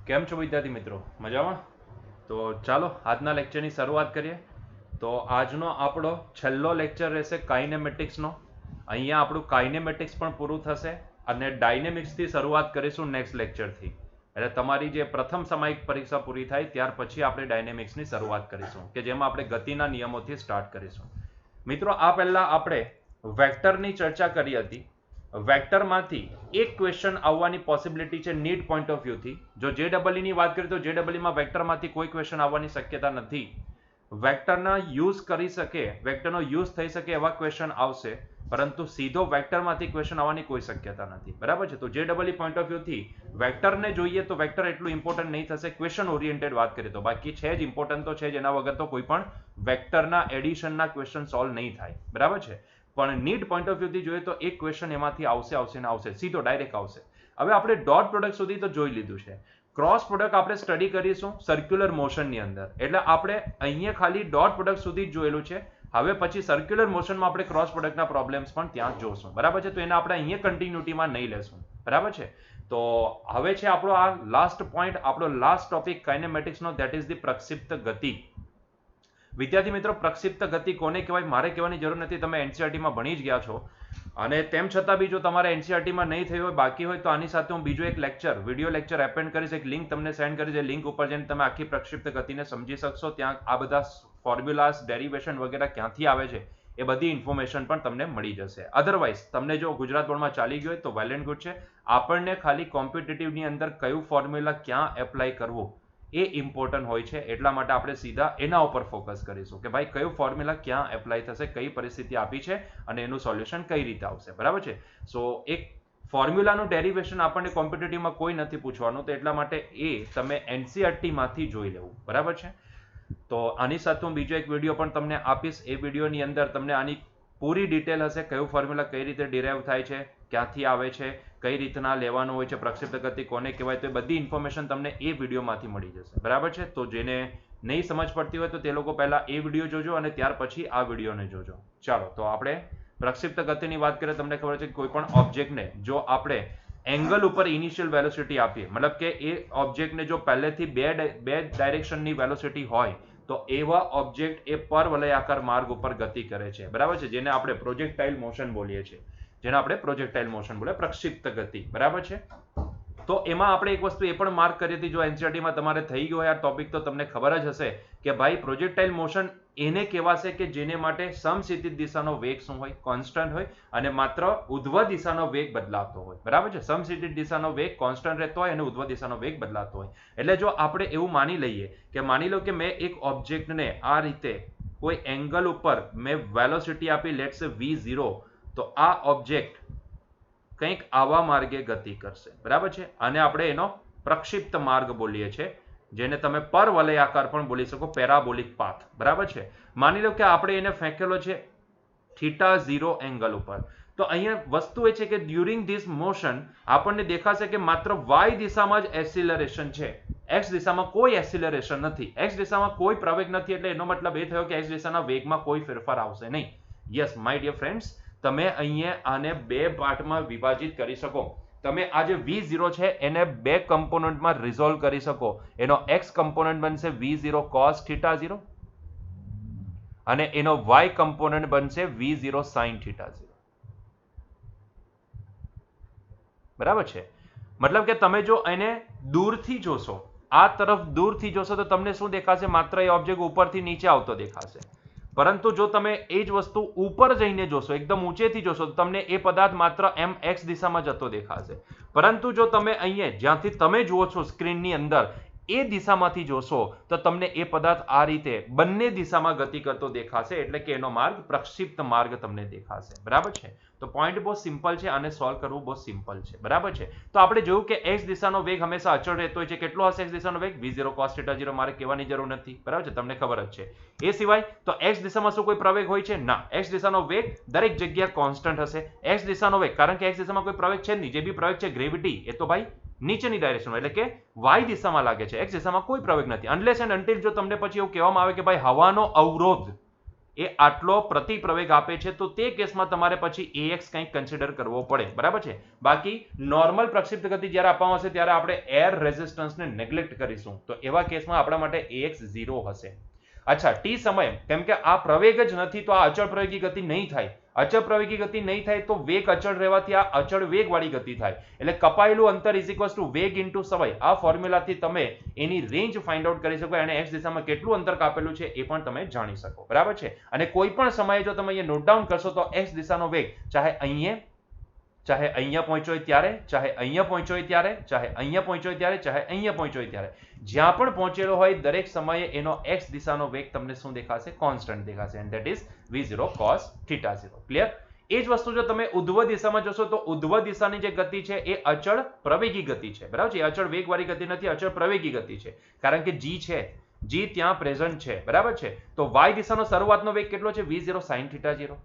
કેમ છો વિદ્યાર્થી મિત્રો? મજામાં? તો ચાલો આજના લેક્ચરની શરૂઆત કરીએ. તો આજનો આપણો છેલ્લો લેક્ચર રહેશે કાઇનેમેટિક્સનો. અહીંયા આપણું કાઇનેમેટિક્સ પણ પૂરું થશે અને ડાયનેમિક્સથી શરૂઆત કરીશું નેક્સ્ટ લેક્ચરથી. એટલે તમારી જે પ્રથમ સામયિક પરીક્ષા પૂરી થાય ત્યાર પછી આપણે ડાયનેમિક્સની શરૂઆત કરીશું કે જેમાં આપણે ગતિના નિયમોથી સ્ટાર્ટ કરીશું. મિત્રો, આ પહેલા આપણે વેક્ટરની ચર્ચા કરી હતી. વેક્ટરમાંથી એક ક્વેશ્ચન આવવાની પોસિબિલિટી છે નીટ પોઈન્ટ ઓફ વ્યૂથી. જો JEE ની વાત કરીએ તો JEE માં વેક્ટરમાંથી કોઈ ક્વેશ્ચન આવવાની શક્યતા નથી. વેક્ટરના યુઝ કરી શકે, વેક્ટરનો યુઝ થઈ શકે એવા ક્વેશ્ચન આવશે, પરંતુ સીધો વેક્ટરમાંથી ક્વેશ્ચન આવવાની કોઈ શક્યતા નથી. બરાબર છે? તો JEE પોઈન્ટ ઓફ વ્યૂથી વેક્ટરને જોઈએ તો વેક્ટર એટલું ઇમ્પોર્ટન્ટ નહીં થશે. ક્વેશ્ચન ઓરિએન્ટેડ વાત કરીએ તો બાકી છે જ, ઇમ્પોર્ટન્ટ તો છે જ, એના વગર તો કોઈ પણ વેક્ટરના એડિશનના ક્વેશ્ચન સોલ્વ નહીં થાય. બરાબર છે? પણ નીડ પોઈન્ટ ઓફ વ્યૂથી જોઈએ તો એક ક્વેશ્ચન એમાંથી આવશે, સીધો ડાયરેક્ટ આવશે. હવે આપણે ડોટ પ્રોડક્ટ સુધી તો જોઈ લીધું છે. ક્રોસ પ્રોડક્ટ આપણે સ્ટડી કરીશું સર્ક્યુલર મોશનની અંદર. એટલે આપણે અહીંયા ખાલી ડોટ પ્રોડક્ટ સુધી જ જોયેલું છે. હવે પછી સર્ક્યુલર મોશનમાં આપણે ક્રોસ પ્રોડક્ટના પ્રોબ્લેમ્સ પણ ત્યાં જોશું. બરાબર છે? તો એને આપણે અહીંયા કન્ટિન્યુટીમાં નહીં લેશું. બરાબર છે? તો હવે છે આપણો આ લાસ્ટ પોઈન્ટ, આપણો લાસ્ટ ટોપિક કાઇનેમેટિક્સનો, ધેટ ઇઝ ધી પ્રક્ષિપ્ત ગતિ. વિદ્યાર્થી મિત્રો, પ્રક્ષિપ્ત ગતિ કોને કહેવાય મારે કહેવાની જરૂર નથી, તમે એનસીઆરટીમાં ભણી જ ગયા છો. અને તેમ છતાં બી જો તમારે એનસીઆરટીમાં નહીં થયું હોય, બાકી હોય, તો આની સાથે હું બીજો એક લેક્ચર, વિડીયો લેક્ચર એપેન્ડ કરીશ, એક લિંક તમને સેન્ડ કરીશ. એ લિંક ઉપર જઈને તમે આખી પ્રક્ષિપ્ત ગતિને સમજી શકશો. ત્યાં આ બધા ફોર્મ્યુલાસ, ડેરિવેશન વગેરે ક્યાંથી આવે છે એ બધી ઇન્ફોર્મેશન પણ તમને મળી જશે. અધરવાઇઝ તમને જો ગુજરાત બોર્ડમાં ચાલી ગયું હોય તો વેલ એન્ડ ગુડ છે. આપણને ખાલી કોમ્પિટિટિવની અંદર કયું ફોર્મ્યુલા ક્યાં એપ્લાય કરવું એ ઇમ્પોર્ટન્ટ હોય છે. એટલા માટે આપણે સીધા એના ઉપર ફોકસ કરીશું કે ભાઈ કયું ફોર્મ્યુલા ક્યાં એપ્લાય થશે, કઈ પરિસ્થિતિ આપી છે અને એનું સોલ્યુશન કઈ રીતે આવશે. બરાબર છે? સો એક ફોર્મ્યુલાનું ડેરિવેશન આપણને કોમ્પિટિટિવમાં કોઈ નથી પૂછવાનું, તો એટલા માટે એ તમે એનસીઆરટીમાંથી જોઈ લેવું. બરાબર છે? તો આની સાથે હું બીજો એક વિડીયો પણ તમને આપીશ. એ વિડીયોની અંદર તમને આની પૂરી ડિટેલ હશે, કયું ફોર્મ્યુલા કઈ રીતે ડિરાઈવ થાય છે, ક્યાંથી આવે છે, કઈ રીતના લેવાનું હોય છે, પ્રક્ષિપ્ત ગતિ કોને કહેવાય, તો એ બધી ઇન્ફોર્મેશન તમને એ વિડીયોમાંથી મળી જશે. બરાબર છે? તો જેને નહીં સમજ પડતી હોય તો તે લોકો પહેલા એ વિડીયો જોજો અને ત્યાર પછી આ વિડીયોને જોજો. ચાલો, તો આપણે પ્રક્ષિપ્ત ગતિની વાત કરીએ. તમને ખબર છે કે કોઈ પણ ઓબ્જેક્ટને જો આપણે એંગલ ઉપર ઇનિશિયલ વેલોસિટી આપીએ, મતલબ કે એ ઓબ્જેક્ટને જો પહેલેથી બે ડાયરેક્શનની વેલોસિટી હોય તો એવા ઓબ્જેક્ટ એ પરવલયાકાર માર્ગ ઉપર ગતિ કરે છે. બરાબર છે? જેને આપણે પ્રોજેક્ટાઇલ મોશન બોલીએ છીએ, પ્રક્ષિપ્ત ગતિ. બરાબર છે? તો એમાં આપણે એક વસ્તુ એ પણ માર્ક કરી હતી, જો એનસીઆરટીમાં તમારે થઈ ગયો હોય આ ટોપિક તો તમને ખબર જ હશે કે ભાઈ પ્રોજેક્ટાઇલ મોશન એને કહેવાશે કે જેને માટે સમક્ષિતિજ દિશાનો વેગ શું હોય? કોન્સ્ટન્ટ હોય અને માત્ર ઉધ્વ દિશાનો વેગ બદલાતો હોય. બરાબર છે? સમક્ષિતિજ દિશાનો વેગ કોન્સ્ટન્ટ રહેતો હોય અને ઉધ્વ દિશાનો વેગ બદલાતો હોય. એટલે જો આપણે એવું માની લઈએ કે માની લો કે મેં એક ઓબ્જેક્ટને આ રીતે કોઈ એંગલ ઉપર મેં વેલોસિટી આપી, લેટ્સ સે v0, તો આ ઓબ્જેક્ટ કંઈક આવા માર્ગે ગતિ કરશે. બરાબર છે? અને આપણે એનો પ્રક્ષિપ્ત માર્ગ બોલીએ છીએ, જેને તમે પરવલયાકાર પણ બોલી શકો, પેરાબોલિક પાથ. બરાબર છે? માની લો કે આપણે એને ફેંકેલો છે θ0 એંગલ ઉપર. તો અહીંયા વસ્તુ એ છે કે ડ્યુરિંગ ધીસ મોશન આપણને દેખાશે કે માત્ર y દિશામાં જ એક્સિલરેશન છે, x દિશામાં કોઈ એક્સિલરેશન નથી, x દિશામાં કોઈ પ્રવેગ નથી. એટલે એનો મતલબ એ થયો કે x દિશાના વેગમાં કોઈ ફેરફાર આવશે નહીં. યસ માય ડિયર ફ્રેન્ડ્સ, તમે અહીંયા આને બે પાર્ટમાં વિભાજિત કરી શકો. તમે આ જે v0 છે એને બે કમ્પોનન્ટમાં રિઝોલ્વ કરી શકો. એનો x કમ્પોનન્ટ બનશે v0 cos θ0 અને એનો y કમ્પોનન્ટ બનશે v0 sin θ0. બરાબર છે? મતલબ કે તમે જો એને દૂરથી જોશો, આ તરફ દૂરથી જોશો તો તમને શું દેખાશે? માત્ર એ ઓબ્જેક્ટ ઉપરથી નીચે આવતો દેખાશે. પરંતુ જો તમે એ જ વસ્તુ ઉપર જઈને જોશો, એકદમ ઊંચેથી જોશો, તો તમને એ પદાર્થ માત્ર એમ x દિશામાં જતો દેખાશે. પરંતુ જો તમે અહીંયા જ્યાંથી તમે જુઓ છો સ્ક્રીનની અંદર એ દિશામાંથી જોશો તો તમને એ પદાર્થ આ રીતે બંને દિશામાં ગતિ કરતો દેખાશે. એટલે કે એનો માર્ગ પ્રક્ષિપ્ત માર્ગ તમને દેખાશે. બરાબર છે? તો પોઈન્ટ બહુ સિમ્પલ છે, આને સોલ્વ કરવું બહુ સિમ્પલ છે. બરાબર છે? તો આપણે જોયું કે x દિશાનો વેગ હંમેશા અચળ રહેતો હોય છે. કેટલો હશે x દિશાનો વેગ? v0 cos θ0. મારે કહેવાની જરૂર નથી. બરાબર છે? તમને ખબર જ છે. એ સિવાય તો x દિશામાં શું કોઈ પ્રવેગ હોય છે? ના. x દિશાનો વેગ દરેક જગ્યાએ કોન્સ્ટન્ટ હશે. x દિશાનો વેગ, કારણ કે x દિશામાં કોઈ પ્રવેગ છે નહીં, જે બી પ્રવેગ છે ગ્રેવિટી, એ તો ભાઈ નીચેની ડાયરેક્શન, એટલે કે y દિશામાં લાગે છે. x દિશામાં કોઈ પ્રવેગ નથી. અનલેસ એન્ડ અનટિલ જો તમને પછી એવું કહેવામાં આવે કે ભાઈ હવાનો અવરોધ, એ આટલો પ્રતિપ્રવેગ આપે છે તો તે કેસમાં તમારે પછી ax કંઈક કન્સિડર કરવો પડે, બરાબર છે. બાકી નોર્મલ પ્રક્ષિપ્ત ગતિ જ્યારે આપવામાં આવશે ત્યારે આપણે એર રેઝિસ્ટન્સને નેગ્લેક્ટ કરીશું, તો એવા કેસમાં આપણા માટે ax 0 હશે. અચ્છા, ટી સમય, કેમ કે આ પ્રવેગ જ નથી તો આ અચળ પ્રવેગી ગતિ નહીં થાય. અચળ પ્રવેગી ગતિ નહીં થાય તો વેગ અચળ રહેવાથી આ અચળ વેગવાળી ગતિ થાય. એટલે કપાયેલું અંતર ઇઝ ઇક્વલ્સ ટુ વેગ ઇન્ટુ સમય. આ ફોર્મ્યુલાથી તમે એની રેન્જ ફાઇન્ડ આઉટ કરી શકો અને x દિશામાં કેટલું અંતર કાપેલું છે એ પણ તમે જાણી શકો, બરાબર છે. અને કોઈ પણ સમયે જો તમે અહીંયા નોટ ડાઉન કરશો તો x દિશાનો વેગ ચાહે અહીંયા પહોંચ્યો હોય ત્યારે, ચાહે અહીંયા પહોંચ્યો હોય ત્યારે, ચાહે અહીંયા પહોંચ્યો હોય ત્યારે, ચાહે અહીંયા પહોંચ્યો હોય ત્યારે, જ્યાં પણ પહોંચેલો હોય દરેક સમયે એનો x દિશાનો વેગ તમને શું દેખાશે? કોન્સ્ટન્ટ દેખાશે. And that is v0 cos θ0. Clear? એ જ વસ્તુ જો તમે ઉધ્વ દિશામાં જોશો તો ઉધ્વ દિશાની જે ગતિ છે એ અચળ પ્રવેગી ગતિ છે, બરાબર છે. અચળ વેગવાળી ગતિ નથી, અચળ પ્રવેગી ગતિ છે. કારણ કે g છે, g ત્યાં પ્રેઝન્ટ છે, બરાબર છે. તો y દિશાનો શરૂઆતનો વેગ કેટલો છે? v0 sin θ0.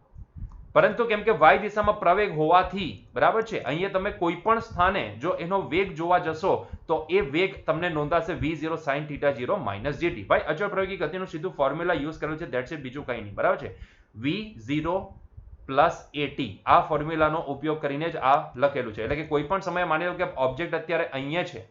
પરંતુ કેમ કે y દિશામાં પ્રવેગ હોવાથી, બરાબર છે, અહીંયા તમે કોઈ પણ સ્થાને જો એનો વેગ જોવા જશો તો એ વેગ તમને નોંધાશે v0 sin θ0 minus gt. ભાઈ અચળ પ્રવેગી ગતિનું સીધું ફોર્મ્યુલા યુઝ કરેલું છે, ધેટ્સ ઇટ, બીજું કંઈ નહીં, બરાબર છે. v0 પ્લસ at આ ફોર્મ્યુલાનો ઉપયોગ કરીને જ આ લખેલું છે. એટલે કે કોઈ પણ સમયે માની લો કે ઓબ્જેક્ટ અત્યારે અહીંયા છે,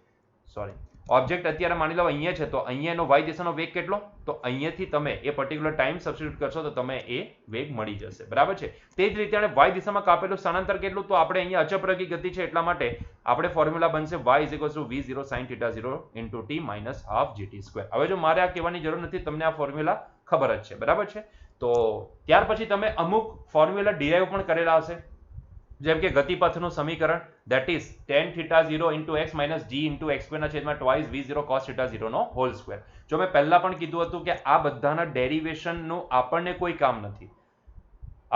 ઓબ્જેક્ટ અત્યારે માની લો અહીંયા છે, તો અહીંયાનો y દિશાનો વેગ કેટલો? તો અહીંયાથી તમે એ પર્ટિક્યુલર ટાઈમ સબસ્ટિટ્યુટ કરશો તો તમે એ વેગ મળી જશે, બરાબર છે. તે જ રીતે y દિશામાં કાપેલું સ્થાનાંતર કેટલું? તો આપણે અહીંયા અચળ પ્રવેગી ગતિ છે એટલા માટે આપણે ફોર્મ્યુલા બનશે y v0 sin θ0 into t minus half gt². હવે જો મારે આ કહેવાની જરૂર નથી, તમને આ ફોર્મ્યુલા ખબર જ છે, બરાબર છે. તો ત્યાર પછી તમે અમુક ફોર્મ્યુલા ડિરાઈવ પણ કરેલા હશે, જેમ કે ગતિપથનું સમીકરણ, that is tan θ0 into x minus g into x² ના છેદમાં twice v0 cos θ0 નો હોલ સ્ક્વેર. જો મેં પહેલા પણ કીધું હતું કે આ બધાના ડેરિવેશનનું આપણને કોઈ કામ નથી.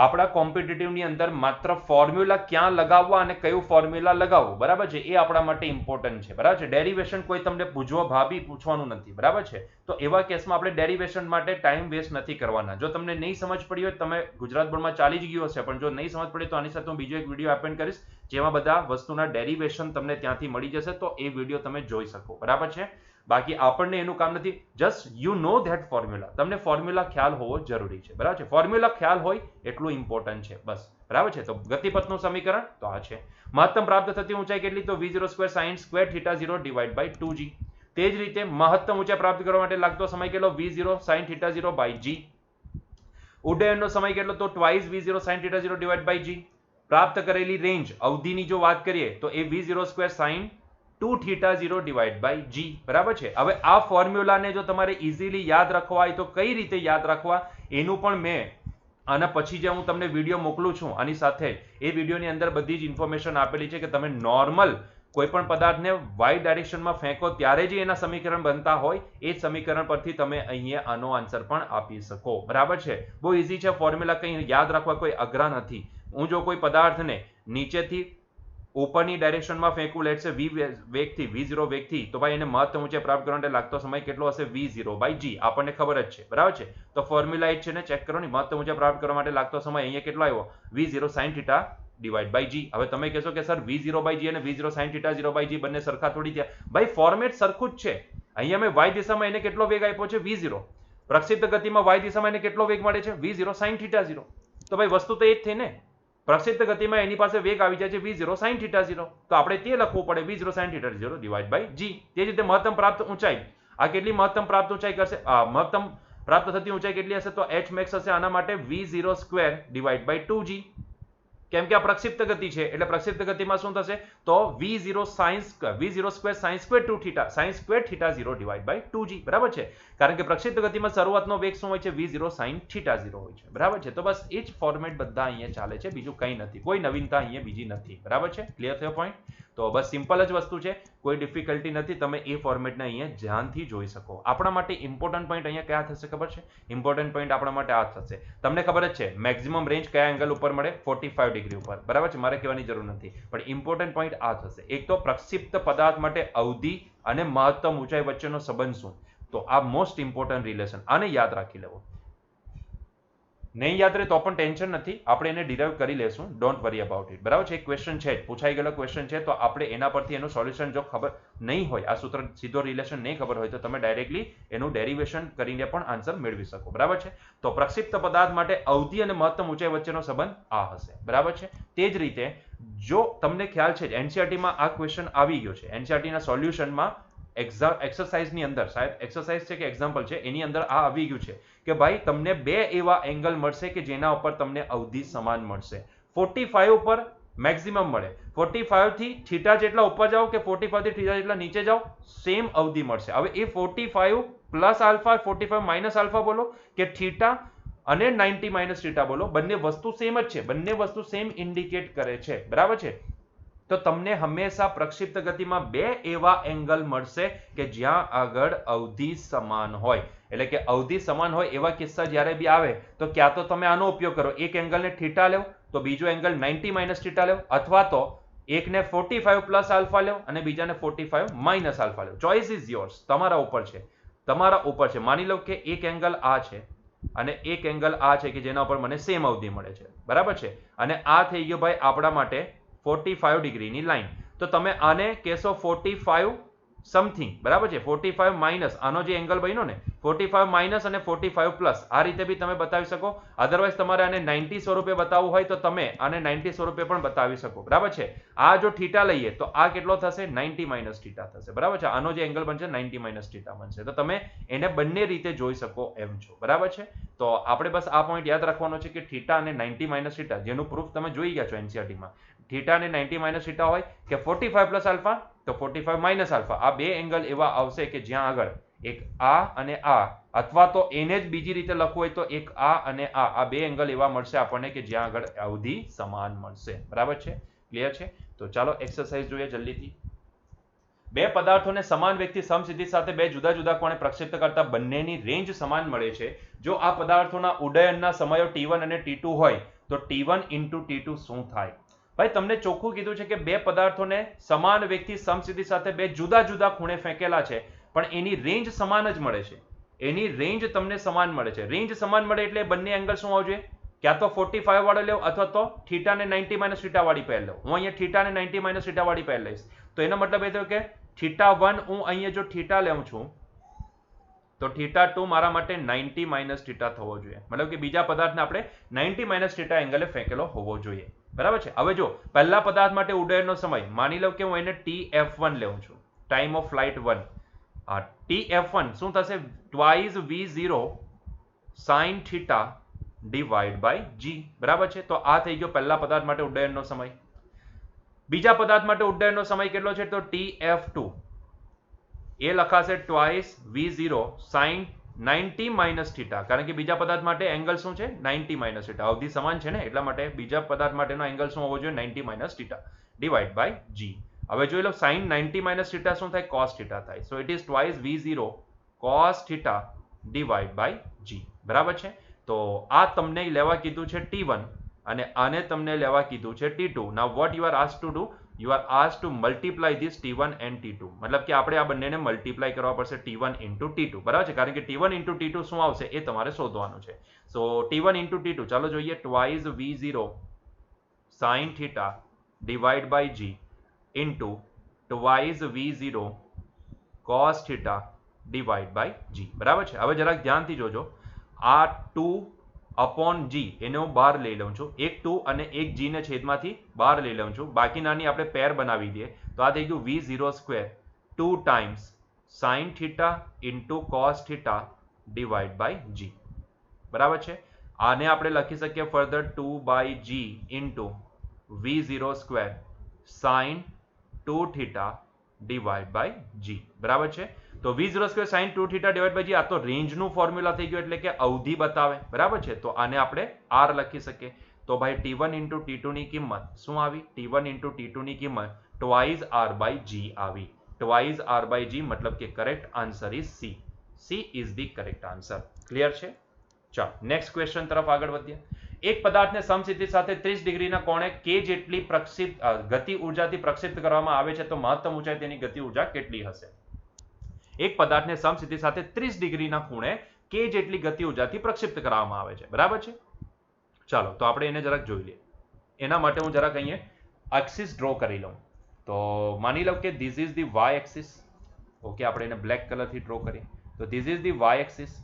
આપણા કોમ્પિટિટિવની અંદર માત્ર ફોર્મ્યુલા ક્યાં લગાવવા અને કયું ફોર્મ્યુલા લગાવવું, બરાબર છે, એ આપણા માટે ઇમ્પોર્ટન્ટ છે, બરાબર છે. ડેરિવેશન કોઈ તમને પૂછવાનું નથી, બરાબર છે. તો એવા કેસમાં આપણે ડેરિવેશન માટે ટાઈમ વેસ્ટ નથી કરવાના. જો તમને નહીં સમજ પડી હોય, તમે ગુજરાત બોર્ડમાં ચાલી જ ગયું હશે, પણ જો નહીં સમજ પડે તો આની સાથે હું બીજો એક વિડીયો એપેન્ડ કરીશ જેમાં બધા વસ્તુના ડેરિવેશન તમને ત્યાંથી મળી જશે, તો એ વિડીયો તમે જોઈ શકો, બરાબર છે. બાકી આપણને એનું કામ નથી, just you know that formula. તમને ફોર્મ્યુલા ખ્યાલ હોવો જરૂરી છે, બરાબર છે. ફોર્મ્યુલા ખ્યાલ હોય એટલું ઇમ્પોર્ટન્ટ છે, બસ, બરાબર છે. તો ગતિપથનું સમીકરણ તો આ છે. મહત્તમ પ્રાપ્ત થતી ઊંચાઈ કેટલી? તો v0² sin square θ0 divided by 2g. તે જ રીતે મહત્તમ ઊંચાઈ પ્રાપ્ત કરવા માટે લાગતો સમય કેટલો? v0 sin θ0 by g. ઉડ્ડયનનો સમય કેટલો? તો twice v0 sin θ0 divided by g. પ્રાપ્ત કરેલી રેન્જ અવધિની જો વાત કરીએ તો એ v0² sin 2θ0 divided by g, બરાબર છે. હવે આ ફોર્મ્યુલાને જો તમારે ઇઝીલી યાદ રાખવા હોય તો કઈ રીતે યાદ રાખવા એનું પણ મેં આના પછી જે હું તમને વિડીયો મોકલું છું આની સાથે, એ વિડીયોની અંદર બધી જ ઇન્ફોર્મેશન આપેલી છે કે તમે નોર્મલ કોઈ પણ પદાર્થને y ડાયરેક્શનમાં ફેંકો ત્યારે જે એના સમીકરણ બનતા હોય એ સમીકરણ પરથી તમે અહીંયા આનો આન્સર પણ આપી શકો, બરાબર છે. બહુ ઇઝી છે ફોર્મ્યુલા, કંઈ યાદ રાખવા કોઈ અઘરા નથી. હું જો કોઈ પદાર્થને નીચેથી ઉપરની ડાયરેક્શનમાં ફેંકું, લેટ્સ સે વેગથી v0 વેગથી, તો ભાઈ એને મહત્તમ ઊંચાઈ પ્રાપ્ત કરવા માટે લાગતો સમય કેટલો હશે? v0 by g. આપણને ખબર જ છે, બરાબર છે. તો ફોર્મ્યુલા એ જ છે ને, ચેક કરો ને. મહત્તમ ઊંચાઈ પ્રાપ્ત કરવા માટે લાગતો સમય અહીંયા કેટલો આવ્યો? v0 sin θ divided by g. હવે તમે કહેશો કે સર v0 by g અને v0 sin θ0 by g બંને સરખા થોડી થયા. ભાઈ ફોર્મેટ સરખું જ છે. અહીંયા મેં y દિશામાં એને કેટલો વેગ આપ્યો છે? v0. પ્રક્ષિપ્ત ગતિમાં y દિશામાં એને કેટલો વેગ મળે છે? v0 sin θ0. તો ભાઈ વસ્તુ તો એ જ થઈ ને. પ્રક્ષિપ્ત ગતિમાં એની પાસે વેગ આવી જાય છે v0 sin θ0, તો આપણે તે લખવું પડે v0 sin θ0 divided by g. તે જ રીતે મહત્તમ પ્રાપ્ત ઊંચાઈ, આ કેટલી મહત્તમ પ્રાપ્ત ઊંચાઈ કરશે? મહત્તમ પ્રાપ્ત થતી ઊંચાઈ કેટલી હશે? તો h max હશે આના માટે v0² divided by 2g. કેમ કે આ પ્રક્ષિપ્ત ગતિ છે એટલે પ્રક્ષિપ્ત ગતિમાં શું થશે? તો v0² sin square 2θ sin square θ0 divided by 2g, બરાબર છે. કારણ કે પ્રક્ષિપ્ત ગતિમાં શરૂઆતનો વેગ શું હોય છે? v0 sin θ0 હોય છે, બરાબર છે. તો બસ એ જ ફોર્મેટ બધા અહીંયા ચાલે છે, બીજું કંઈ નથી, કોઈ નવીનતા અહીંયા બીજી નથી, બરાબર છે. ક્લિયર થયો પોઈન્ટ? તો બસ સિમ્પલ જ વસ્તુ છે, કોઈ ડિફિકલ્ટી નથી. તમે એ ફોર્મેટને અહીંયા ધ્યાનથી જોઈ શકો. આપણા માટે ઇમ્પોર્ટન્ટ પોઈન્ટ અહીંયા કયા થશે ખબર છે? ઇમ્પોર્ટન્ટ પોઈન્ટ આપણા માટે આ થશે. તમને ખબર જ છે મેક્સિમમ રેન્જ કયા એંગલ ઉપર મળે? 45 ડિગ્રી ઉપર, બરાબર છે. મારે કહેવાની જરૂર નથી, પણ ઇમ્પોર્ટન્ટ પોઈન્ટ આ થશે. એક તો પ્રક્ષિપ્ત પદાર્થ માટે અવધિ અને મહત્તમ ઊંચાઈ વચ્ચેનો સંબંધ શું? તો આ મોસ્ટ ઇમ્પોર્ટન્ટ રિલેશન, આને યાદ રાખી લેવો. નહીં યાદ રહે તો પણ ટેન્શન નથી, આપણે એને ડિરાઈવ કરી લેશું, ડોન્ટ વરી અબાઉટ ઇટ, બરાબર છે. એક ક્વેશ્ચન છે, પૂછાઈ ગયેલો ક્વેશ્ચન છે, તો આપણે એના પરથી એનું સોલ્યુશન જો ખબર નહીં હોય, આ સૂત્ર સીધો રિલેશન નહીં ખબર હોય, તો તમે ડાયરેક્ટલી એનું ડેરિવેશન કરીને પણ આન્સર મેળવી શકો, બરાબર છે. તો પ્રક્ષિપ્ત પદાર્થ માટે અવધિ અને મહત્તમ ઊંચાઈ વચ્ચેનો સંબંધ આ હશે, બરાબર છે. તે જ રીતે જો તમને ખ્યાલ છે એનસીઆરટીમાં આ ક્વેશ્ચન આવી ગયો છે, એનસીઆરટીના સોલ્યુશનમાં એક્સરસાઇઝની અંદર, સાહેબ એક્સરસાઇઝ છે કે એક્ઝામ્પલ છે, એની અંદર આ આવી ગયું છે કે ભાઈ તમને બે એવા એંગલ મળશે કે જેના ઉપર તમને અવધિ સમાન મળશે. 45 ઉપર મેક્સિમમ મળે, 45 થી થીટા જેટલા ઉપર જાઓ કે 45 થી થીટા જેટલા નીચે જાઓ, સેમ અવધિ મળશે. હવે એ 45 પ્લસ આલ્ફા, 45 માઇનસ આલ્ફા બોલો કે થીટા અને 90 માઇનસ થીટા બોલો, બંને વસ્તુ સેમ જ છે, બંને વસ્તુ સેમ ઇન્ડિકેટ કરે છે, બરાબર છે. તો તમને હંમેશા પ્રક્ષિપ્ત ગતિમાં બે એવા એંગલ મળશે કે જ્યાં આગળ અવધિ સમાન હોય. એટલે કે અવધિ સમાન હોય એવા કિસ્સા જ્યારે બી આવે તો ક્યાં તો તમે આનો ઉપયોગ કરો, એક એંગલને થીટા લેવો તો બીજો એંગલ 90 માઇનસ થીટા લેવો, અથવા તો એકને 45 પ્લસ આલ્ફા લેવો અને બીજાને 45 માઇનસ આલ્ફા લેવો. ચોઇસ ઇઝ યોર્સ, તમારા ઉપર છે, તમારા ઉપર છે. માની લો કે એક એંગલ આ છે અને એક એંગલ આ છે કે જેના ઉપર મને સેમ અવધિ મળે છે, બરાબર છે. અને આ થઈ ગયો ભાઈ આપણા માટે 45 ડિગ્રીની લાઈન. તો તમે આને કહેશો 45 સમથિંગ, બરાબર છે. 45 માઇનસ આનો જે એંગલ બન્યો ને, 45 માઇનસ અને 45 પ્લસ, આ રીતે બી તમે બતાવી શકો. અધરવાઇઝ તમારે આને 90 સ્વરૂપે બતાવવું હોય તો તમે આને 90 સ્વરૂપે પણ બતાવી શકો, બરાબર છે. આ જો થીટા લઈએ તો આ કેટલો થશે, 90 માઇનસ થીટા થશે, બરાબર છે. આનો જે એંગલ બનશે 90 માઇનસ થીટા બનશે. તો તમે એને બંને રીતે જોઈ શકો એમ છો, બરાબર છે. તો આપણે બસ આ પોઈન્ટ યાદ રાખવાનો છે કે થીટા અને 90 માઇનસ થીટા, જેનું પ્રૂફ તમે જોઈ ગયા છો એનસીઆરટીમાં, થીટા અને 90 માઇનસ થીટા હોય કે 45 પ્લસ આલ્ફા તો 45 માઇનસ આલ્ફા, આ બે એંગલ એવા આવશે કે જ્યાં આગળ એક આ અને આ, અથવા તો એને જ બીજી રીતે લખવું હોય તો એક આ અને આ બે એંગલ એવા મળશે આપણને કે જ્યાં આગળ અવધિ સમાન મળશે, બરાબર છે. ક્લિયર છે. તો ચાલો એક્સરસાઇઝ જોઈએ જલ્દીથી. બે પદાર્થોને સમાન વેગથી સમસિદ્ધિ સાથે બે જુદા જુદા કોણે પ્રક્ષિપ્ત કરતા બંનેની રેન્જ સમાન મળે છે. જો આ પદાર્થોના ઉડ્ડયનના સમયો T1 અને T2 હોય તો T1 into T2 શું થાય? ભાઈ તમને ચોખ્ખું કીધું છે કે બે પદાર્થોને સમાન વેગથી સમસિદ્ધિ સાથે બે જુદા જુદા ખૂણે ફેંકેલા છે, પણ એની રેન્જ સમાન જ મળે છે. એની રેન્જ તમને સમાન મળે છે. રેન્જ સમાન મળે એટલે બંને એંગલ શું આવવું જોઈએ? ક્યાં તો 45 વાળો લેવો અથવા તો થીટા ને 90 માઇનસ થીટા વાળી પહેલ લો. હું અહીંયા થીટા ને 90 માઇનસ થીટા વાળી પહેલ લઈશ. તો એનો મતલબ એ થયો કે θ1 હું અહીંયા જો થીટા લેવું છું તો θ2 મારા માટે 90 માઇનસ થીટા થવો જોઈએ. મતલબ કે બીજા પદાર્થને આપણે 90 માઇનસ થીટા એંગલે ફેંકેલો હોવો જોઈએ, બરાબર છે. હવે જો પહેલા પદાર્થ માટે ઉડ્ડયનનો સમય માની લો કે હું એને TF1 લેવું છું, ટાઈમ ઓફ ફ્લાઇટ 1. આ TF1 શું થશે? Twice V0 sin theta divide by G, બરાબર છે. તો આ થઈ ગયો પહેલા પદાર્થ માટે ઉડ્ડયનનો સમય. બીજા પદાર્થ માટે ઉડ્ડયનનો સમય કેટલો છે? તો TF2 એ લખાશે twice V0 sin 90 minus theta, કારણ કે બીજા પદાર્થ માટે એંગલ શું છે? 90 માઇનસ થીટા. અવધિ સમાન છે ને, એટલા માટે બીજા પદાર્થ માટેનો એંગલ શું હોવો જોઈએ? 90 minus theta divide by G. હવે જોઈ લો sin 90 માઇનસ થીટા શું થાય? cos થીટા થાય. So it is twice V0 cos theta divide by G, બરાબર છે. તો આ તમને લેવા કીધું છે T1 અને આને તમને લેવા કીધું છે T2. Now what you are asked to do? You are asked to multiply this T1 and T2. મતલબ કે આપણે આ બંનેને મલ્ટીપ્લાય કરવા પડશે T1 into T2, બરાબર છે. કારણ કે T1 into T2 શું આવશે એ તમારે શોધવાનું છે. સો T1 into T2 ચાલો જોઈએ. Twice V0 sin theta divide by G into twice V0 cos theta divide by G, બરાબર છે. હવે જરાક ધ્યાનથી જોજો. આ 2 અપોન G એને હું બહાર લઈ લઉં છું, એક 2 અને એક G ને છેદમાંથી બહાર લઈ લઉં છું. બાકીનાની આપણે પેર બનાવી દઈએ તો આ થઈ ગયું V0 square 2 times sin theta into cos theta divide by G, બરાબર છે. આને આપણે લખી શકીએ further 2 by G into V0 square sin 2 theta divide by G, બરાબર છે. તો V0 square sin 2 theta divide by G આ તો રેન્જનું ફોર્મ્યુલા થઈ ગયું, એટલે કે અવધિ બતાવે, બરાબર છે. તો આને આપણે R લખી શકીએ. તો ભાઈ T1 into T2 ની કિંમત શું આવી? T1 into T2 ની કિંમત ટ્વાઇસ R by G આવી. ટ્વાઇસ R by G મતલબ કે correct answer is C. C is the correct answer. Clear છે? ચાલો નેક્સ્ટ ક્વેશ્ચન તરફ આગળ વધીએ. એક પદાર્થને સમસ્થિતિ સાથે 30 ડિગ્રીના કોણે કે જેટલી ગતિ ઉર્જાથી પ્રક્ષિપ્ત કરવામાં આવે છે તો મહત્તમ ઊંચાઈ તેની ગતિ ઉર્જા કેટલી હશે? એક પદાર્થને સમસ્થિતિ સાથે 30 ડિગ્રીના ખૂણે કે જેટલી ગતિ ઉર્જાથી પ્રક્ષિપ્ત કરવામાં આવે છે, બરાબર છે. ચાલો તો આપણે એને જરાક જોઈ લઈએ. એના માટે હું જરાક અહીંયા એક્સિસ ડ્રો કરી લઉં. તો માની લો કે this is the Y axis. Okay, આપણે એને બ્લેક કલરથી ડ્રો કરીએ. તો this is the Y axis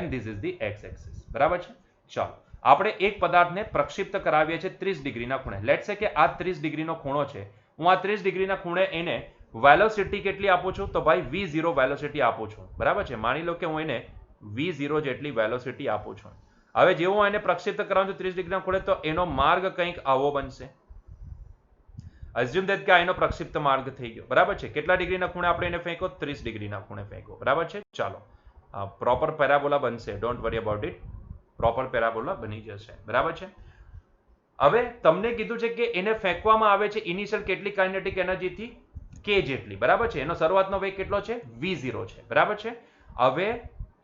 and this is the X axis. બરાબર છે. ચાલો આપણે એક પદાર્થને પ્રક્ષિપ્ત કરાવીએ છીએ 30 ડિગ્રીના ખૂણે. લેટ્સ સે કે આ 30 ડિગ્રીનો ખૂણો છે. હું આ 30 ડિગ્રીના ખૂણે એને વેલોસિટી કેટલી આપું છું? તો ભાઈ v0 વેલોસિટી આપું છું. બરાબર છે. માની લો કે હું એને v0 જેટલી વેલોસિટી આપું છું. હવે જેવું હું એને પ્રક્ષિપ્ત કરાવું છું 30 ડિગ્રીના ખૂણે, તો એનો માર્ગ કંઈક આવો બનશે. અઝ્યુમ ધેટ કે આ એનો પ્રક્ષિપ્ત માર્ગ થઈ ગયો. બરાબર છે. કેટલા ડિગ્રીના ખૂણે આપણે એને ફેંકો? 30 ડિગ્રીના ખૂણે ફેંકો. બરાબર છે. ચાલો પ્રોપર પેરાબોલા બનશે. Don't worry about it. Proper parabola બની જશે. બરાબર છે. હવે તમને કીધું છે કે એને ફેંકવામાં આવે છે ઇનિશિયલ કેટલી કાઇનેટિક એનર્જીથી? કે જેટલી. બરાબર છે. એનો શરૂઆતનો વેગ કેટલો છે? v0 છે. બરાબર છે. હવે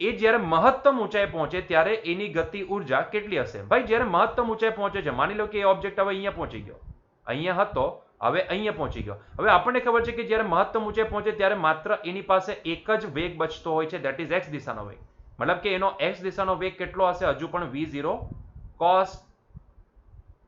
એ જ્યારે મહત્તમ ઊંચાઈ પહોંચે ત્યારે એની ગતિ ઉર્જા કેટલી હશે? ભાઈ જ્યારે મહત્તમ ઊંચાઈ પહોંચે છે, માની લો કે એ ઓબ્જેક્ટ હવે અહીંયા પહોંચી ગયો, અહીંયા હતો, હવે અહીંયા પહોંચી ગયો. હવે આપણને ખબર છે કે જ્યારે મહત્તમ ઊંચાઈ પહોંચે ત્યારે માત્ર એની પાસે એક જ વેગ બચતો હોય છે, ધેટ ઇઝ એક્સ દિશાનો વેગ. મતલબ કે એનો એક્સ દિશાનો વેગ કેટલો હશે? હજુ પણ v0 cos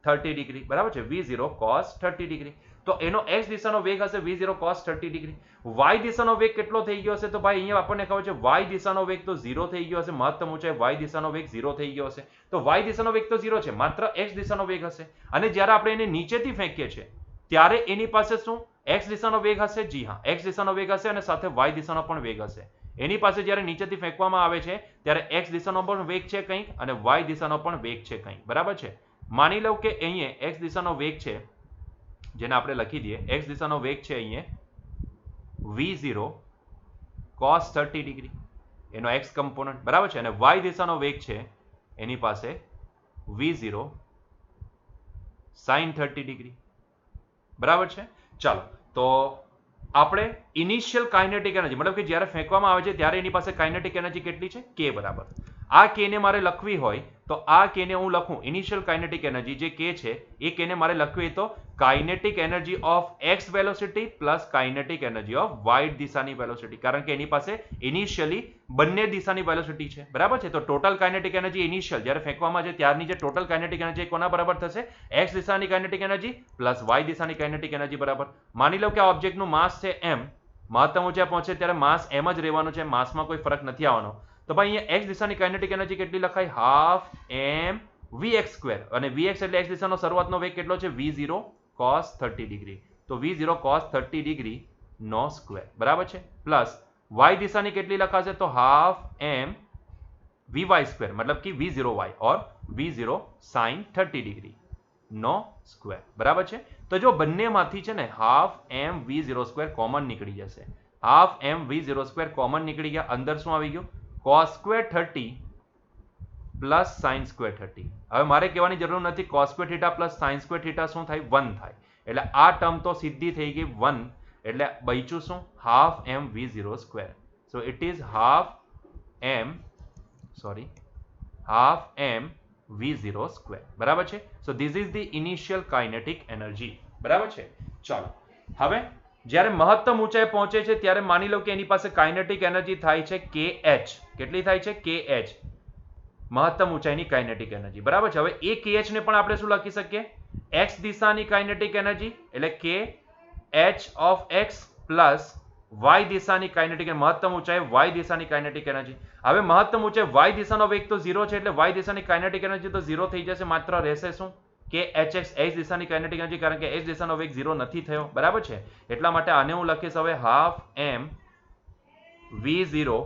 30 ડિગ્રી. બરાબર છે. v0 cos 30 degree. તો એનો એક્સ દિશાનો વેગ હશે v0 cos 30 ડિગ્રી. વાય દિશાનો વેગ કેટલો થઈ ગયો હશે? તો ભાઈ અહીંયા આપણને ખબર છે વાય દિશાનો વેગ તો 0 થઈ ગયો હશે. મહત્તમ ઊંચાઈ વાય દિશાનો વેગ 0 થઈ ગયો હશે. તો વાય દિશાનો વેગ તો 0 છે, માત્ર એક્સ દિશાનો વેગ હશે. અને જ્યારે આપણે એને નીચેથી ફેંકીએ છીએ ત્યારે એની પાસે શું એક્સ દિશાનો વેગ હશે? જી હા, એક્સ દિશાનો વેગ હશે અને સાથે વાય દિશાનો પણ વેગ હશે. એની પાસે જ્યારે નીચેથી ફેંકવામાં આવે છે ત્યારે એક્સ દિશાનો પણ વેગ છે કંઈક અને વાય દિશાનો પણ વેગ છે કંઈક. બરાબર છે. માની લો કે અહીંયા એક્સ દિશાનો વેગ છે, જેને આપણે લખી દઈએ. એક્સ દિશાનો વેગ છે અહીંયા v0 cos 30 ડિગ્રી, એનો એક્સ કમ્પોનન્ટ. બરાબર છે. અને વાય દિશાનો વેગ છે એની પાસે v0 sin 30 ડિગ્રી. બરાબર છે. ચાલો તો આપણે ઇનિશિયલ કાઇનેટિક એનર્જી, મતલબ કે જ્યારે ફેંકવામાં આવે છે ત્યારે એની પાસે કાઇનેટિક એનર્જી કેટલી છે? k બરાબર. આ k ને મારે લખવી હોય તો આ k ને હું લખું ઇનિશિયલ કાઇનેટિક એનર્જી જે k છે એ k ને મારે લખવી હોય તો kinetic energy of x velocity plus kinetic energy of y દિશાની વેલોસિટી, કારણ કે એની પાસે ઇનિશિયલી બંને દિશાની વેલોસિટી છે. બરાબર છે. તો ટોટલ કાઇનેટિક એનર્જી ઇનિશિયલ જ્યારે ફેંકવામાં છે ત્યારની જે ટોટલ કાઇનેટિક એનર્જી કોના બરાબર થશે? x દિશાની કાઇનેટિક એનર્જી પ્લસ y દિશાની કાઇનેટિક એનર્જી બરાબર. માની લો કે આ ઓબ્જેક્ટનું માસ છે m, મહત્તમ ઊંચાઈ પહોંચે ત્યારે માસ m જ રહેવાનું છે, માસમાં કોઈ ફરક નથી આવવાનો. તો ભાઈ અહીંયા x દિશાની કાઇનેટિક એનર્જી કેટલી લખાય? Half m vx square. અને vx એટલે x દિશાનો શરૂઆતનો વેગ કેટલો છે? v0 cos 30 degree. તો v0 cos 30 ડિગ્રી નો સ્ક્વેર. બરાબર છે. પ્લસ y દિશાની કેટલી લખાશે? તો હાફ m vy સ્ક્વેર, મતલબ કે v0y ઓર v0 sin 30 ડિગ્રી નો સ્ક્વેર. બરાબર છે. તો જો બંનેમાંથી છે ને half m v0 square common નીકળી જશે. Half m v0 square common નીકળી ગયા. અંદર શું આવી ગયું? cos square 30 plus sine square 30. હવે મારે કહેવાની જરૂર નથી cos square theta plus sine square theta શું થાય? 1 થાય. એટલે આ ટર્મ તો સીધી થઈ ગઈ 1. એટલે બચ્યું શું? Half m v0 square. So it is half m v0 square. બરાબર છે. So this is the initial kinetic energy. બરાબર છે. ચાલો હવે જ્યારે મહત્તમ ઊંચાઈ પહોંચે છે ત્યારે માની લો કે એની પાસે કાઇનેટિક એનર્જી થાય છે kh. કેટલી થાય છે? kh. મહત્તમ ઊંચાઈની કાઇનેટિક એનર્જી. બરાબર છે. હવે એ kh ને પણ આપણે શું લખી શકીએ? x દિશાની કાઇનેટિક એનર્જી એટલે kh of x plus y દિશાની કાઇનેટિક, મહત્તમ ઊંચાઈ y દિશાની કાઇનેટિક એનર્જી. હવે મહત્તમ ઊંચાઈ y દિશાનો વેગ તો 0 છે એટલે y દિશાની કાઇનેટિક એનર્જી તો 0 થઈ જશે. માત્ર રહેશે શું? કે hx x દિશાની કાઇનેટિક એનર્જી, કારણ કે x દિશાનો વેગ 0 નથી થયો. બરાબર છે. એટલા માટે આને હું લખીશ હવે half m v0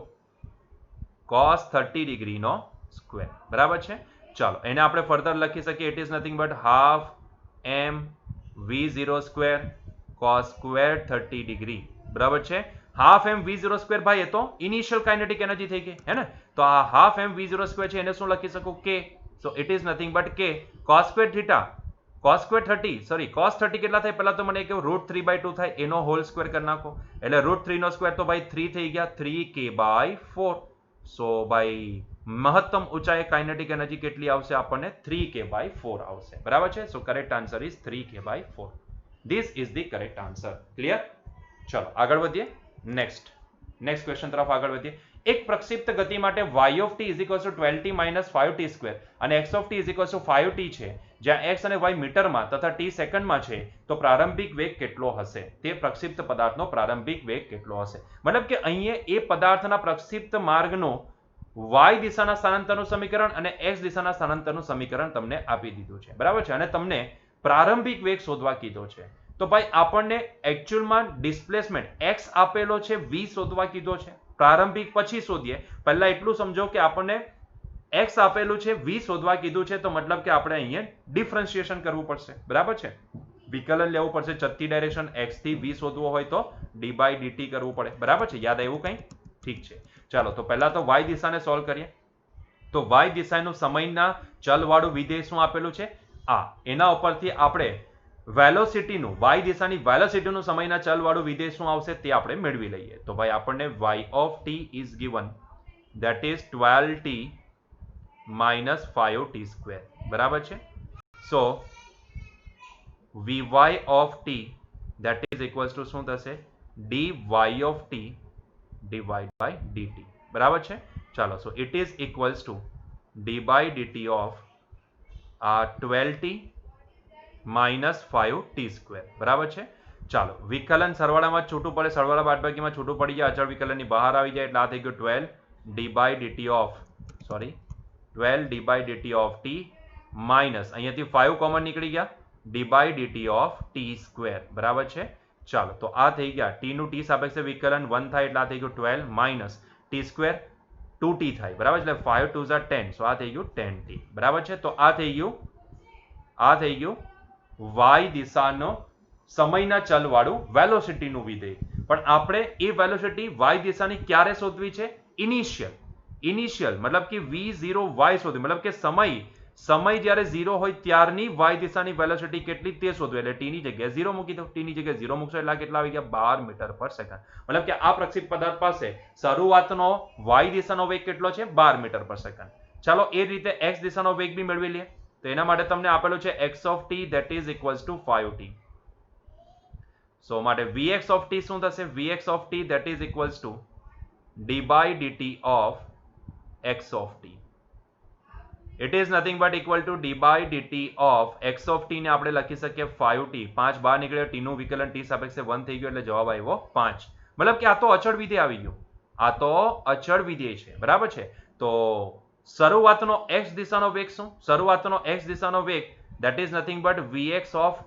cos 30 degree નો સ્ક્વેર. બરાબર છે. ચાલો એને આપણે ફર્ધર લખી શકીએ. It is nothing but half m v0 square cos square 30 degree. બરાબર છે. હાફ m v0 સ્ક્વેર ભાઈ એ તો ઇનિશિયલ કાઇનેટિક એનર્જી થઈ ગઈ હે ને. તો આ હાફ m v0 સ્ક્વેર છે એને શું લખી શકું? k. So it is nothing but k cos square theta cos square 30 cos 30 કેટલા થાય? પહેલા તો મને કહો √3/2 થાય, એનો હોલ સ્ક્વેર કરી નાખો એટલે √3 નો સ્ક્વેર તો ભાઈ 3 થઈ ગયા, 3k/4. સો ભાઈ મહત્તમ ઊંચાઈ કાઇનેટિક એનર્જી કેટલી આવશે? આપણને 3k/4 આવશે. બરાબર છે. So correct answer is 3k/4. This is the correct answer. Clear? ચલો આગળ વધીએ. નેક્સ્ટ નેક્સ્ટ ક્વેશ્ચન તરફ આગળ વધીએ. એક પ્રક્ષિપ્ત ગતિ માટે y of t is equals to 12t minus 5t square અને x of t is equals to 5t છે, જ્યાં x અને y મીટરમાં તથા t સેકન્ડમાં છે, તો પ્રારંભિક વેગ કેટલો હશે? તે પ્રક્ષિપ્ત પદાર્થનો પ્રારંભિક વેગ કેટલો હશે? મતલબ કે અહીંયા એ પદાર્થના પ્રક્ષિપ્ત માર્ગનો y દિશાના સ્થાનાંતરનું સમીકરણ અને x દિશાના સ્થાનાંતરનું સમીકરણ તમને આપી દીધું છે, બરાબર છે, અને તમને પ્રારંભિક વેગ શોધવા કીધો છે. તો ભાઈ આપણને એકચ્યુઅલમાં ડિસ્પ્લેસમેન્ટ x આપેલો છે, v શોધવા કીધો છે. પ્રારંભિક પછી શોધીએ, પહેલા એટલું સમજો કે આપણને x આપેલું છે, v શોધવા કીધું છે, તો મતલબ કે આપણે અહીંયા ડિફરન્શિએશન કરવું પડશે, બરાબર છે, વિકલન લેવું પડશે. ચડતી ડાયરેક્શન x થી v શોધવો હોય તો d/dt કરવું પડે, બરાબર છે. યાદ આવ્યું કંઈ? ઠીક છે. ચાલો તો પહેલા તો y દિશાને સોલ્વ કરીએ. તો y દિશાનું સમયના ચલવાળું વિધેય શું આપેલું છે? આ એના ઉપરથી આપણે વેલોસિટીનું y દિશાની વેલોસિટીનું સમયના ચલવાળું વિધેય શું આવશે તે આપણે મેળવી લઈએ. તો ભાઈ આપણને y of t is given that is 12t minus 5t square, બરાબર છે. સો vy of t that is equals to શું થશે? dy of t divided by dt, બરાબર છે. ચાલો, સો it is equals to d by dt of 12t minus 5t square, બરાબર છે. ચાલો, વિકલન સરવાળામાં છૂટું પડે, સરવાળા બાદબાકીમાં છૂટું પડી જાય, અચળ વિકલનની બહાર આવી જાય, એટલે આ થઈ ગયું 12 d by dt of 12 d by dt of t minus અહીંયાથી 5 કોમન નીકળી ગયા, d by dt of t square, બરાબર છે. ચાલો, તો આ થઈ ગયા t નું t સાપેક્ષે વિકલન 1 થાય, એટલે આ થઈ ગયું 12 માઇનસ t સ્ક્વેર 2t થાય, બરાબર છે, એટલે 5 2 10, સો આ થઈ ગયું 10t, બરાબર છે. તો આ થઈ ગયું y દિશાનો સમયના ચલવાળું વેલોસિટીનું વિધેય. પણ આપણે એ વેલોસિટી y દિશાની ક્યારે શોધવી છે? ઇનિશિયલ મતલબ કે v0y શોધવી, મતલબ કે સમય જ્યારે 0 હોય ત્યારની y દિશાની વેલોસિટી કેટલી તે શોધવી. એટલે t ની જગ્યાએ 0 મૂકી દો, t ની જગ્યાએ 0 મૂકશો એટલે કેટલા આવી ગયા? 12 મીટર પર સેકન્ડ. મતલબ કે આ પ્રક્ષિપ્ત પદાર્થ પાસે શરૂઆતનો y દિશાનો વેગ કેટલો છે? 12 મીટર પર સેકન્ડ. ચાલો એ રીતે x દિશાનો વેગ બી મેળવી લઈએ. તો એના માટે તમને આપેલું છે x of t that is equals to 5t. સો માટે vx of t શું થશે? vx of t that is equals to d by dt of x of t. It is nothing but equal to d by dt of x of t ને આપણે લખી શકીએ 5t. 5 બહાર નીકળ્યો, t નું વિકલન t સાપેક્ષે 1 થઈ ગયું, એટલે જવાબ આવ્યો 5. મતલબ કે આ તો અચળ વિધેય આવી ગયું, આ તો અચળ વિધેય છે, બરાબર છે. તો શરૂઆતનો x દિશાનો વેગ શું? શરૂઆતનો x દિશાનો વેગ that is nothing but vx of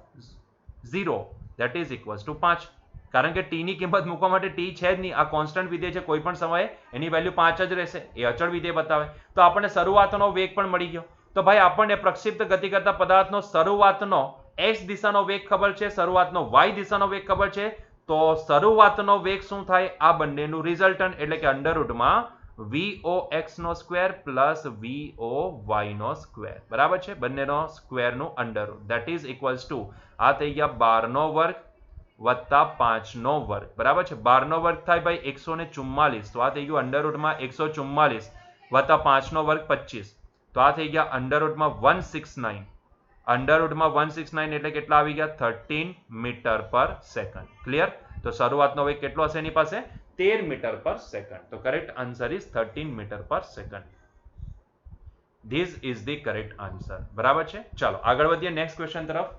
0 that is equals to 5. કારણ કે t ની કિંમત મૂકવા માટે t છે જ નહીં, આ કોન્સ્ટન્ટ વિધેય છે, કોઈ પણ સમયે એની વેલ્યુ 5 જ રહેશે, એ અચળ વિધેય બતાવે. તો આપણને શરૂઆતનો વેગ પણ મળી ગયો. તો ભાઈ આપણને પ્રક્ષિપ્ત ગતિ કરતા પદાર્થનો શરૂઆતનો x દિશાનો વેગ ખબર છે, શરૂઆતનો y દિશાનો વેગ ખબર છે. તો શરૂઆતનો વેગ શું થાય? આ બંનેનું રિઝલ્ટન્ટ, એટલે કે અંડર રૂટમાં vox નો સ્ક્વેર પ્લસ voy નો સ્ક્વેર, બરાબર છે, બંનેનો સ્ક્વેરનું under root that is equals to આ થઈ ગયા 12 નો વર્ગ વત્તા 5 નો વર્ગ, બરાબર છે. 12 નો વર્ગ થાય ભાઈ 144, તો આ થઈ ગયું અંડર રૂટમાં 144 વત્તા 5 નો વર્ગ 25, તો આ થઈ ગયા અંડર રૂટમાં 169. અંડર રૂટમાં 169 એટલે કેટલા આવી ગયા? 13 મીટર પર સેકન્ડ. ક્લિયર? તો શરૂઆતનો વેગ કેટલો હશે એની પાસે? 13 મીટર પર સેકન્ડ. તો કરેક્ટ આન્સર ઇઝ 13 મીટર પર second. This is the correct answer, બરાબર છે. ચાલો આગળ વધીએ નેક્સ્ટ ક્વેશ્ચન તરફ.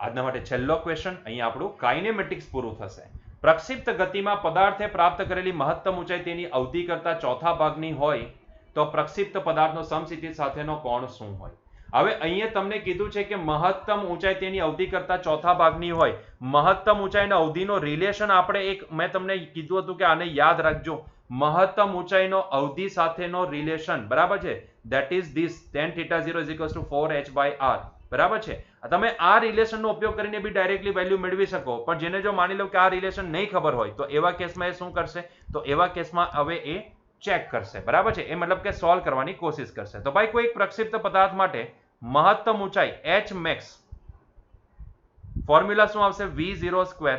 આજના માટે છેલ્લો ક્વેશ્ચન, અહીંયા આપણું કાઇનેમેટિક્સ પૂરું થશે. પ્રક્ષિપ્ત ગતિમાં પદાર્થે પ્રાપ્ત કરેલી મહત્તમ ઊંચાઈ તેની અવધિ કરતા ચોથા ભાગની હોય તો પ્રક્ષિપ્ત પદાર્થનો સમસ્થિતિ સાથેનો કોણ શું હોય? હવે અહીંયા તમને કીધું છે કે મહત્તમ ઊંચાઈ તેની અવધિ કરતા ચોથા ભાગની હોય. મહત્તમ ઊંચાઈ અને અવધિનો રિલેશન આપણે મેં તમને કીધું હતું કે આને યાદ રાખજો. મહત્તમ ઊંચાઈનો અવધિ સાથેનો રિલેશન, બરાબર છે, that is this tan theta 0 is equals to 4h/r, બરાબર છે. તમે આ રિલેશનનો ઉપયોગ કરીને બી ડાયરેક્ટલી વેલ્યુ મેળવી શકો, પણ જેને જો માની લો કે આ રિલેશન નહીં ખબર હોય તો એવા કેસમાં એ શું કરશે? તો એવા કેસમાં હવે એ ચેક કરશે, બરાબર છે, એ મતલબ કે સોલ્વ કરવાની કોશિશ કરશે. તો ભાઈ કોઈ એક પ્રક્ષિપ્ત પદાર્થ માટે મહત્તમ ઊંચાઈ h max ફોર્મ્યુલા શું આવશે? v0 square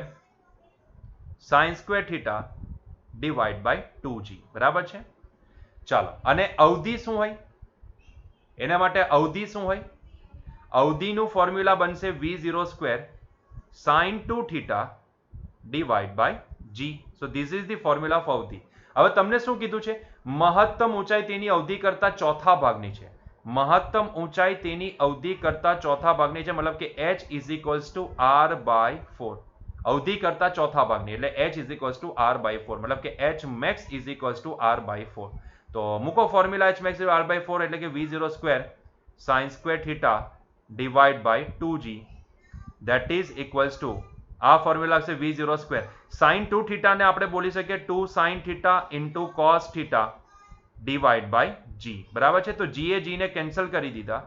sin square theta divide by 2g, બરાબર છે. ચાલો, અને અવધિ શું હોય એના માટે? અવધિ શું હોય? અવધિનું ફોર્મ્યુલા બનશે v0 square sin 2 theta divide by g. So this is the formula of અવધિ. હવે તમને શું કીધું છે? મહત્તમ ઊંચાઈ તેની અવધિ કરતા ચોથા ભાગની છે. મહત્તમ ઊંચાઈ તેની અવધિ કરતા ચોથા ભાગની છે, મતલબ કે h is equals to r/4. અવધિ કરતા ચોથા ભાગની એટલે h is equals to r/4, મતલબ કે h max is equals to r/4. તો મૂકો ફોર્મ્યુલા h max r/4 એટલે કે v0 square sin square theta divide by 2g that is equals to આ ફોર્મ્યુલા આવશે v0 સ્ક્વેર sin 2 થીટા ને આપણે બોલી શકીએ 2 sin theta into cos theta divide by g. બરાબર છે? તો g એ g ને કેન્સલ કરી દીધા.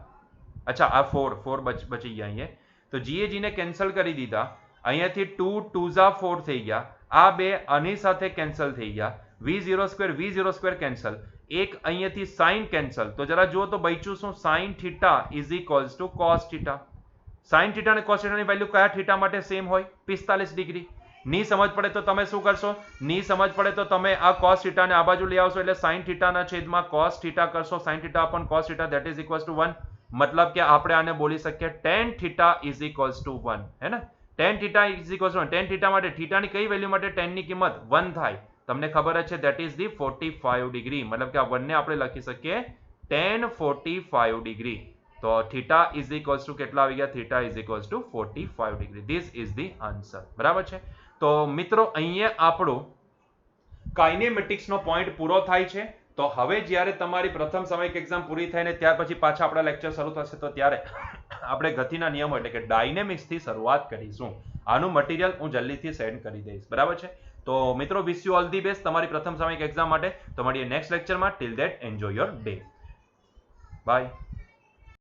અચ્છા, આ 4 બચી ગયા અહીંયા. તો g એ g ને કેન્સલ કરી દીધા. અહીંયાથી 2 2 4 થઈ ગયા. આ બે આની સાથે કેન્સલ થઈ ગયા. v0 square cancel. એક અહીંયાથી sin કેન્સલ. તો જરા જુઓ તો બચ્યું શું? sin theta is equals to cos theta. sin theta અને cos થીટાની વેલ્યુ કયા થીટા માટે સેમ હોય? 45 ડિગ્રી. ની સમજ પડે તો તમે શું કરશો? ની સમજ પડે તો તમે આ cos થીટા ને આ બાજુ લઈ આવશો એટલે sin થીટા ના છેદમાં cos થીટા કરશો. sin theta upon cos theta that is equals to 1. મતલબ કે આપણે આને બોલી શકીએ tan theta is equals to 1. હે ને? tan theta is equals to 1. tan theta માટે થીટાની કઈ વેલ્યુ માટે tan ની કિંમત 1 થાય? તમને ખબર જ છે that is the 45 ડિગ્રી. મતલબ કે આ 1 ને આપણે લખી શકીએ tan 45 ડિગ્રી. તો થીટા is equals to કેટલા આવી ગયા? Theta is equals to 45 degree. This is the answer. બરાબર છે? તો મિત્રો અહીંયા આપણું કાઇનેમેટિક્સ નો પોઈન્ટ પૂરો થાય છે. તો હવે જ્યારે તમારી પ્રથમ સામયિક એક્ઝામ પૂરી થાય ને ત્યાર પછી પાછા આપણા લેક્ચર શરૂ થશે તો ત્યારે આપણે ગતિના નિયમો એટલે કે ડાયનેમિક્સ થી શરૂઆત કરીશું. આનું મટીરિયલ હું જલ્દીથી સેન્ડ કરી દઈશ. બરાબર છે? તો મિત્રો wish you all the best તમારી પ્રથમ સામયિક એક્ઝામ માટે. તો મળીએ નેક્સ્ટ લેક્ચરમાં. Till that enjoy your day. By.